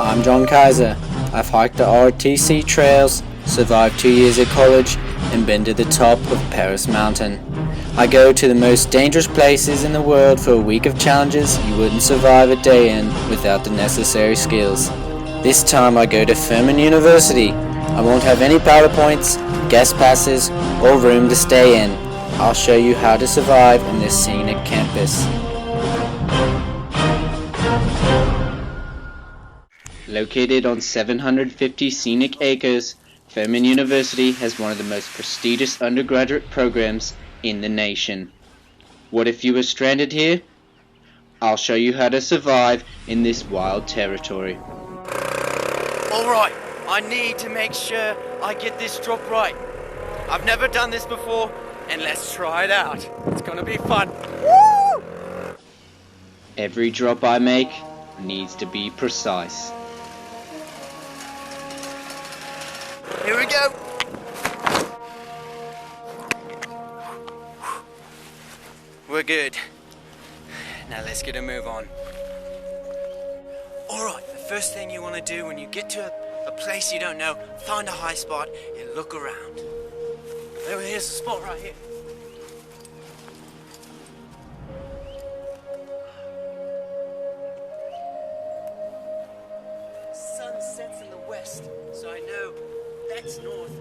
I'm John Kaiser. I've hiked the RTC trails, survived 2 years at college, and been to the top of Paris Mountain. I go to the most dangerous places in the world for a week of challenges you wouldn't survive a day in without the necessary skills. This time I go to Furman University. I won't have any PowerPoints, guest passes, or room to stay in. I'll show you how to survive in this scenic campus. Located on 750 scenic acres, Furman University has one of the most prestigious undergraduate programs in the nation. What if you were stranded here? I'll show you how to survive in this wild territory. Alright, I need to make sure I get this drop right. I've never done this before, and let's try it out. It's gonna be fun. Woo! Every drop I make needs to be precise. Here we go. We're good. Now let's get a move on. Alright, the first thing you want to do when you get to a place you don't know, find a high spot and look around. Here's the spot right here. Sun sets in the west, so I know that's north,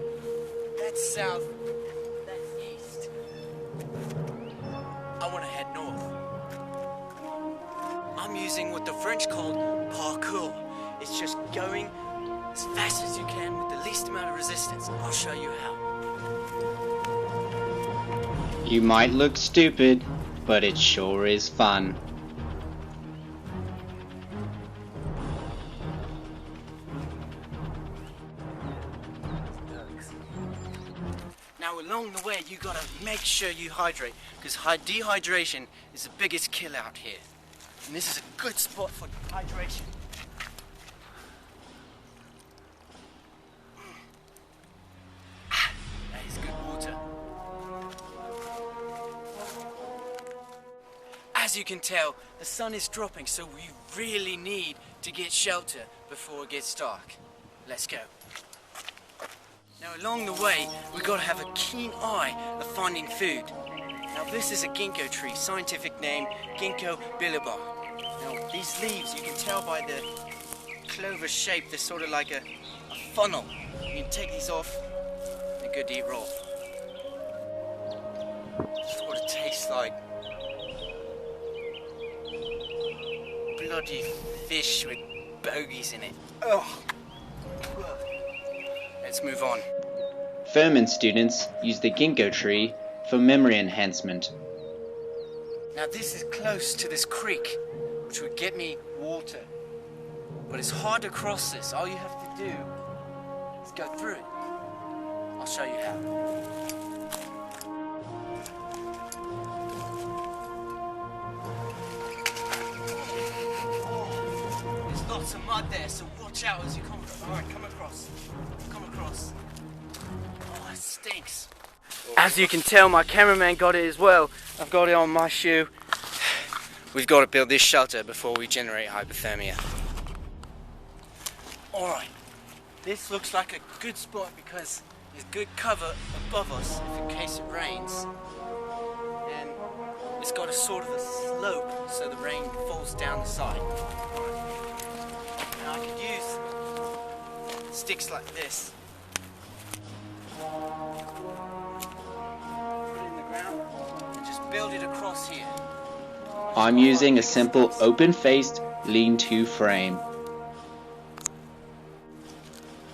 that's south, that's east. I want to head north. I'm using what the French called parkour. It's just going as fast as you can with the least amount of resistance. I'll show you how. You might look stupid, but it sure is fun. Now along the way you gotta make sure you hydrate, because dehydration is the biggest killer out here. And this is a good spot for hydration. That is good water. As you can tell, the sun is dropping, so we really need to get shelter before it gets dark. Let's go. Now along the way, we've got to have a keen eye of finding food. Now this is a ginkgo tree, scientific name Ginkgo biloba. Now these leaves, you can tell by the clover shape, they're sort of like a funnel. You can take these off, they're good to eat raw. This is what it tastes like. Bloody fish with bogies in it. Ugh. Let's move on. Furman students use the ginkgo tree for memory enhancement. Now this is close to this creek, which would get me water. But it's hard to cross this. All you have to do is go through it. I'll show you how. There's lots of mud there, so watch out as you come across. Alright, come across. Come across. Oh, it stinks. As you can tell, my cameraman got it as well. I've got it on my shoe. We've got to build this shelter before we generate hypothermia. Alright, this looks like a good spot because there's good cover above us if in case it rains. And it's got a sort of a slope so the rain falls down the side. And I could use sticks like this. Build it across here. I'm using a simple open-faced lean-to frame.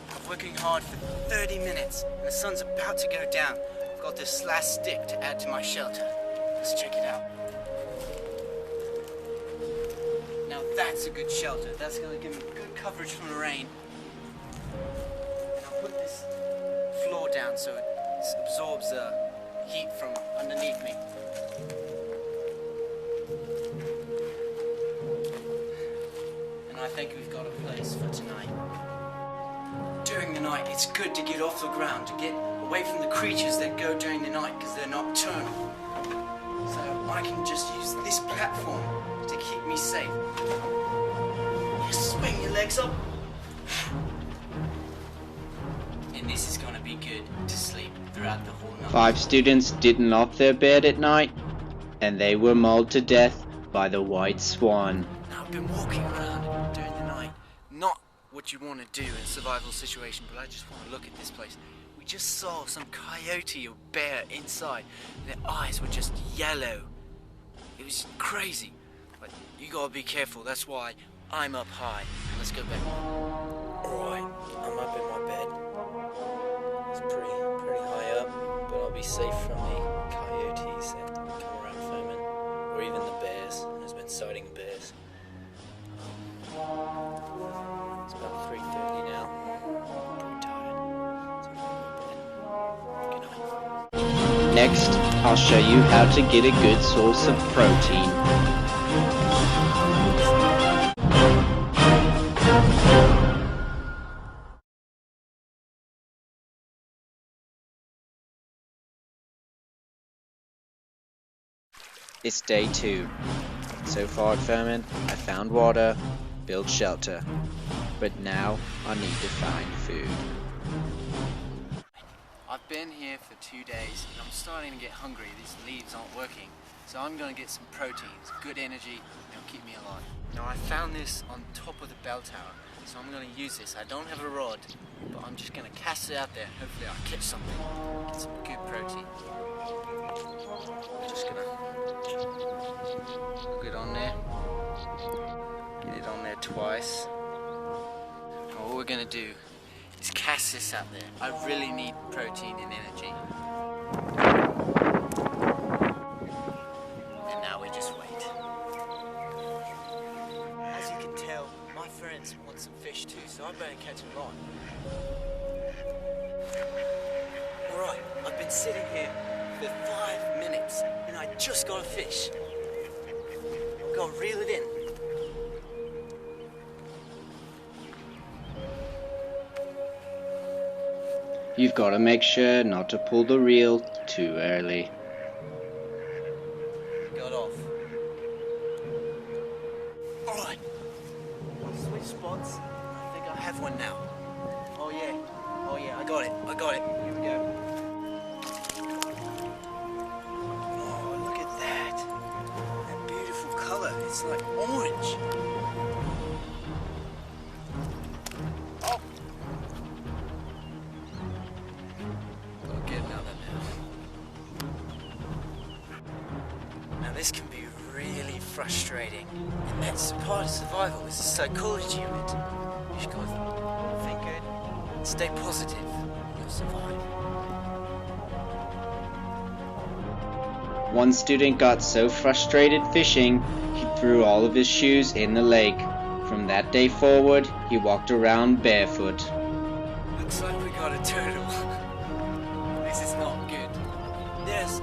I'm working hard for 30 minutes and the sun's about to go down. I've got this last stick to add to my shelter. Let's check it out. Now that's a good shelter. That's going to give me good coverage from the rain. And I'll put this floor down so it absorbs the heat from underneath me. I think we've got a place for tonight. During the night, it's good to get off the ground, to get away from the creatures that go during the night because they're nocturnal. So I can just use this platform to keep me safe. You swing your legs up And this is gonna be good to sleep throughout the whole night. 5 students didn't lock their bed at night, and they were mauled to death by the white swan. Now I've been walking around during the night. Not what you want to do in a survival situation, but I just want to look at this place. We just saw some coyote or bear inside. Their eyes were just yellow. It was crazy. But you gotta be careful, that's why I'm up high. Let's go back. Alright, I'm up in my bed. It's pretty high up, but I'll be safe from the coyotes that come around Furman, or even the bears. There's been sighting bears. It's about 3:30 now. I'm pretty tired, so I'm going to bed. Good night. Next, I'll show you how to get a good source of protein. It's day 2. So far at Furman, I found water, built shelter, but now I need to find food. I've been here for 2 days and I'm starting to get hungry. These leaves aren't working, so I'm going to get some proteins, good energy, and it'll keep me alive. Now I found this on top of the bell tower, so I'm going to use this. I don't have a rod, but I'm just going to cast it out there. Hopefully I'll catch something, get some good protein. I'm just going to hook it on there, get it on there twice. And what we're going to do is cast this out there. I really need protein and energy. And now we just wait. As you can tell, my friends want some fish too, so I better catch them on. Alright, I've been sitting here for 5 minutes and I just got a fish. I've got to reel it in. You've got to make sure not to pull the reel too early. Got off. Alright. Switch spots. I think I have one now. Oh yeah, I got it. Here we go. Oh, look at that. That beautiful color. It's like orange. Oh. Gotta get another now. Now this can be really frustrating, and that's part of survival, is the psychology of it. You just gotta think good, and stay positive, and you'll survive. One student got so frustrated fishing, he threw all of his shoes in the lake. From that day forward, he walked around barefoot. Looks like we got a turtle. This is not good. There's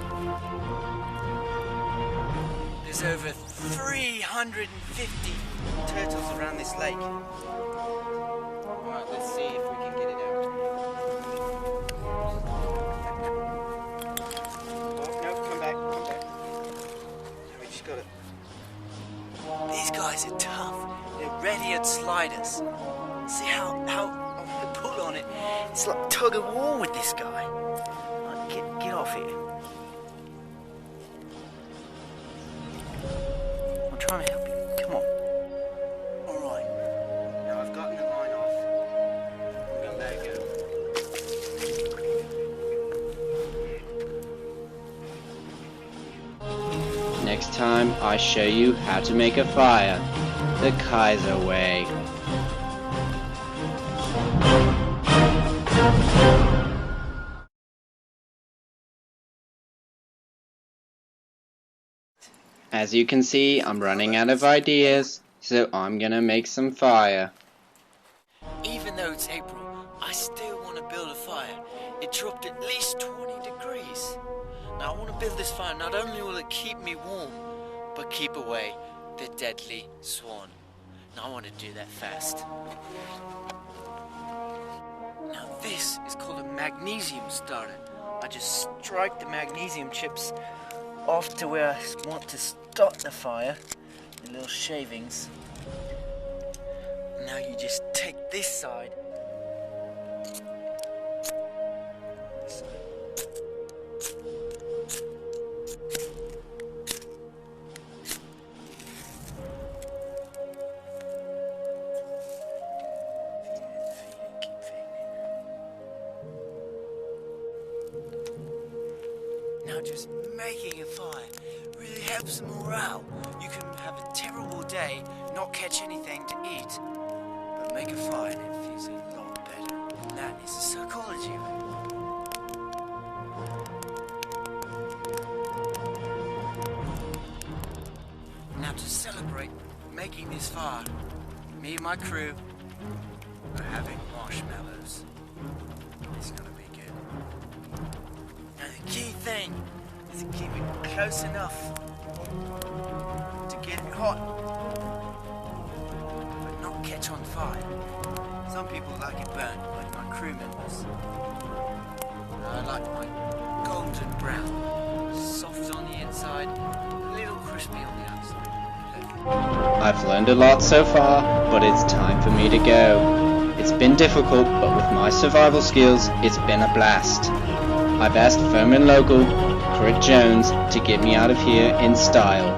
over 350 turtles around this lake. Alright, let's see if we can get it out. Oh, no, come back. No, we just got it. These guys are tough. They're ready to slide us. See how I'm gonna pull on it. It's like tug of war with this guy. Right, get off here. I'm trying to help you. Come on. Alright. Now I've gotten the line off. I'm gonna let it go. Next time, I show you how to make a fire the Kaiser way. As you can see, I'm running out of ideas, so I'm gonna make some fire. Even though it's April, I still want to build a fire. It dropped at least 20 degrees. Now I want to build this fire. Not only will it keep me warm, but keep away the deadly swan. Now I want to do that fast. Now this is called a magnesium starter. I just strike the magnesium chips off to where I want to start the fire, the little shavings. Now you just take this side. Now just making a fire really helps the morale. You can have a terrible day, not catch anything to eat, but make a fire and it feels a lot better. And that is the psychology of it. Now to celebrate making this fire, me and my crew are having marshmallows. It's gonna be good. Now the key thing is to keep it close enough to get it hot, but not catch on fire. Some people like it burnt, like my crew members. I like mine golden brown, soft on the inside, a little crispy on the outside. I've learned a lot so far, but it's time for me to go. It's been difficult, but with my survival skills, it's been a blast. I've asked Furman local, Crick Jones, to get me out of here in style.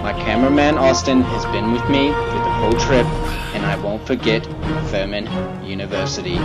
My cameraman Austin has been with me through the whole trip, and I won't forget Furman University.